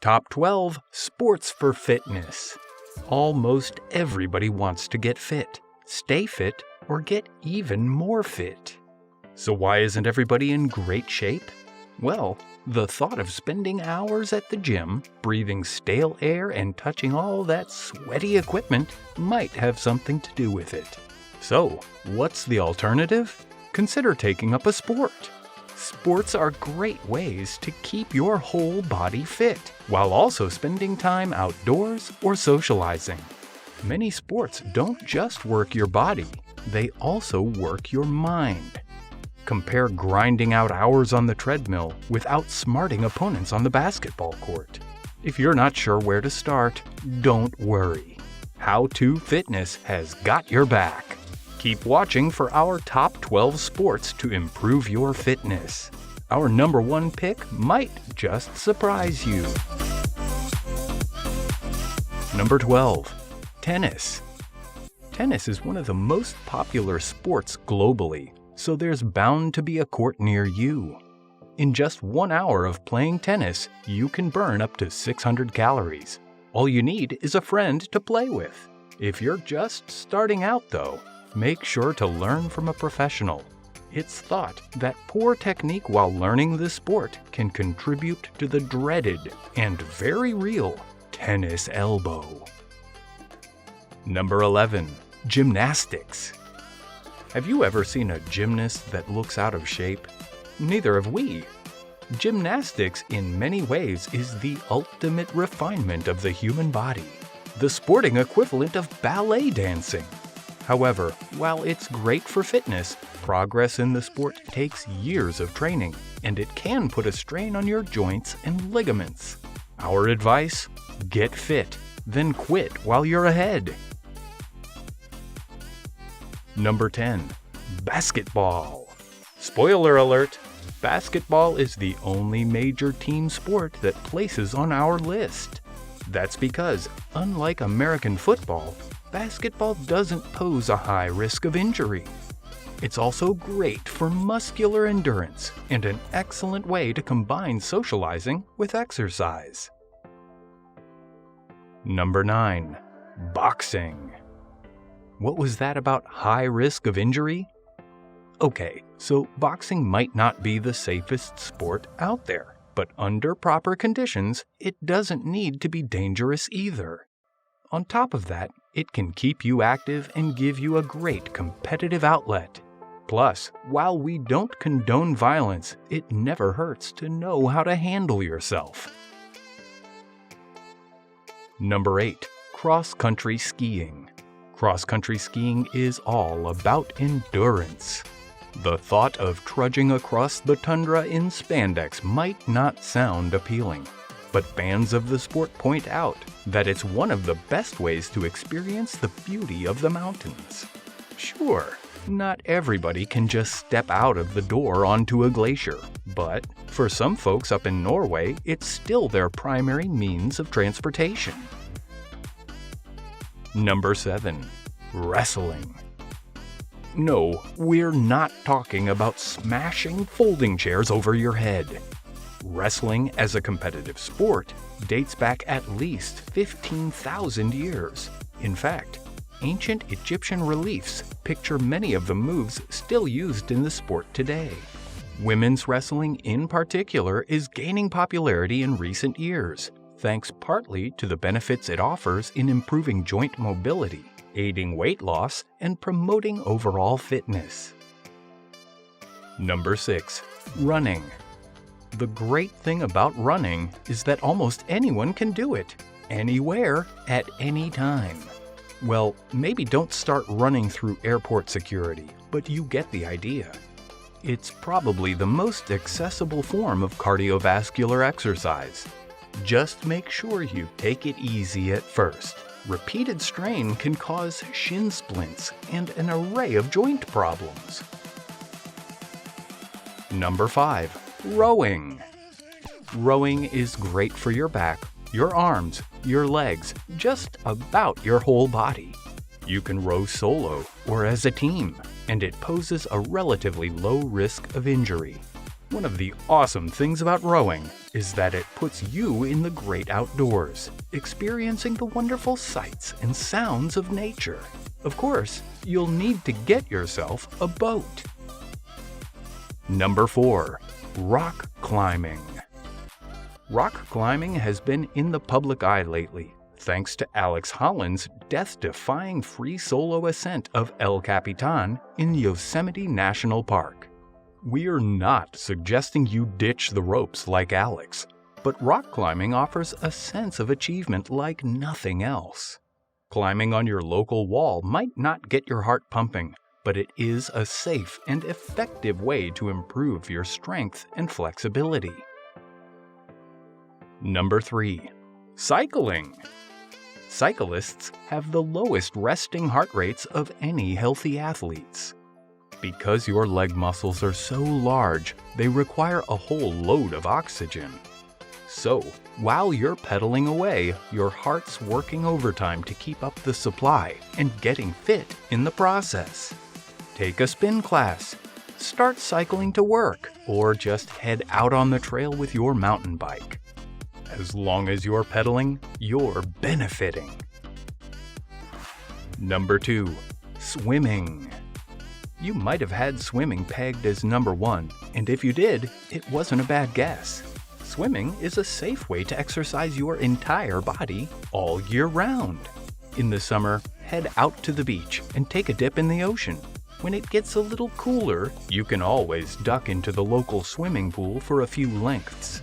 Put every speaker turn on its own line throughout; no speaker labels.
Top 12 Sports for Fitness. Almost everybody wants to get fit, stay fit, or get even more fit. So why isn't everybody in great shape? Well, the thought of spending hours at the gym, breathing stale air and touching all that sweaty equipment might have something to do with it. So, what's the alternative? Consider taking up a sport. Sports are great ways to keep your whole body fit, while also spending time outdoors or socializing. Many sports don't just work your body, they also work your mind. Compare grinding out hours on the treadmill with outsmarting opponents on the basketball court. If you're not sure where to start, don't worry. How To Fitness has got your back. Keep watching for our top 12 sports to improve your fitness. Our number 1 pick might just surprise you. Number 12. Tennis. Tennis is one of the most popular sports globally, so there's bound to be a court near you. In just 1 hour of playing tennis, you can burn up to 600 calories. All you need is a friend to play with. If you're just starting out though, make sure to learn from a professional. It's thought that poor technique while learning the sport can contribute to the dreaded and very real tennis elbow. Number 11. Gymnastics. Have you ever seen a gymnast that looks out of shape? Neither have we. Gymnastics in many ways is the ultimate refinement of the human body, the sporting equivalent of ballet dancing. However, while it's great for fitness, progress in the sport takes years of training, and it can put a strain on your joints and ligaments. Our advice? Get fit, then quit while you're ahead. Number 10. Basketball. Spoiler alert! Basketball is the only major team sport that places on our list. That's because, unlike American football, basketball doesn't pose a high risk of injury. It's also great for muscular endurance and an excellent way to combine socializing with exercise. Number 9. Boxing. What was that about high risk of injury? Okay, so boxing might not be the safest sport out there, but under proper conditions, it doesn't need to be dangerous either. On top of that, it can keep you active and give you a great competitive outlet. Plus, while we don't condone violence, it never hurts to know how to handle yourself. Number 8. Cross-country skiing. Cross-country skiing is all about endurance. The thought of trudging across the tundra in spandex might not sound appealing, but fans of the sport point out that it's one of the best ways to experience the beauty of the mountains. Sure, not everybody can just step out of the door onto a glacier, but for some folks up in Norway, it's still their primary means of transportation. Number 7. Wrestling. No, we're not talking about smashing folding chairs over your head. Wrestling as a competitive sport dates back at least 15,000 years. In fact, ancient Egyptian reliefs picture many of the moves still used in the sport today. Women's wrestling in particular is gaining popularity in recent years, thanks partly to the benefits it offers in improving joint mobility, aiding weight loss, and promoting overall fitness. Number 6. Running. The great thing about running is that almost anyone can do it, anywhere, at any time. Well, maybe don't start running through airport security, but you get the idea. It's probably the most accessible form of cardiovascular exercise. Just make sure you take it easy at first. Repeated strain can cause shin splints and an array of joint problems. Number 5. Rowing. Rowing is great for your back, your arms, your legs, just about your whole body. You can row solo or as a team, and it poses a relatively low risk of injury. One of the awesome things about rowing is that it puts you in the great outdoors, experiencing the wonderful sights and sounds of nature. Of course, you'll need to get yourself a boat. Number 4. Rock climbing. Rock climbing has been in the public eye lately, thanks to Alex Holland's death-defying free solo ascent of El Capitan in Yosemite National Park. We're not suggesting you ditch the ropes like Alex, but rock climbing offers a sense of achievement like nothing else. Climbing on your local wall might not get your heart pumping, but it is a safe and effective way to improve your strength and flexibility. Number 3. Cycling. Cyclists have the lowest resting heart rates of any healthy athletes. Because your leg muscles are so large, they require a whole load of oxygen. So, while you're pedaling away, your heart's working overtime to keep up the supply and getting fit in the process. Take a spin class, start cycling to work, or just head out on the trail with your mountain bike. As long as you're pedaling, you're benefiting. Number 2. Swimming. You might have had swimming pegged as number 1, and if you did, it wasn't a bad guess. Swimming is a safe way to exercise your entire body all year round. In the summer, head out to the beach and take a dip in the ocean. When it gets a little cooler, you can always duck into the local swimming pool for a few lengths.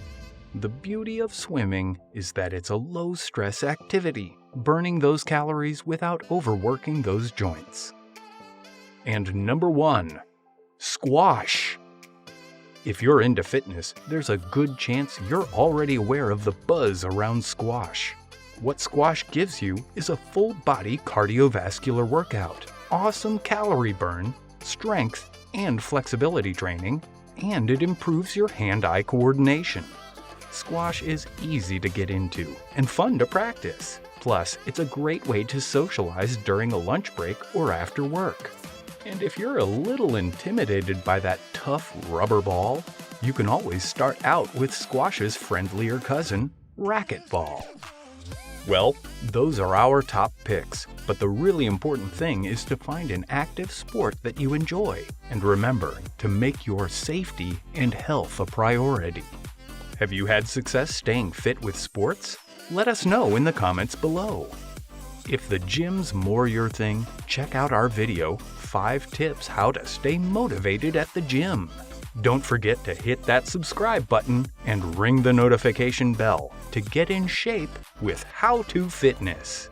The beauty of swimming is that it's a low-stress activity, burning those calories without overworking those joints. And number 1, squash. If you're into fitness, there's a good chance you're already aware of the buzz around squash. What squash gives you is a full-body cardiovascular workout, awesome calorie burn, strength and flexibility training, and it improves your hand-eye coordination. Squash is easy to get into and fun to practice. Plus, it's a great way to socialize during a lunch break or after work. And if you're a little intimidated by that tough rubber ball, you can always start out with squash's friendlier cousin, racquetball. Well, those are our top picks, but the really important thing is to find an active sport that you enjoy, and remember to make your safety and health a priority. Have you had success staying fit with sports? Let us know in the comments below. If the gym's more your thing, check out our video, 5 Tips How to Stay Motivated at the Gym. Don't forget to hit that subscribe button and ring the notification bell to get in shape with How to Fitness.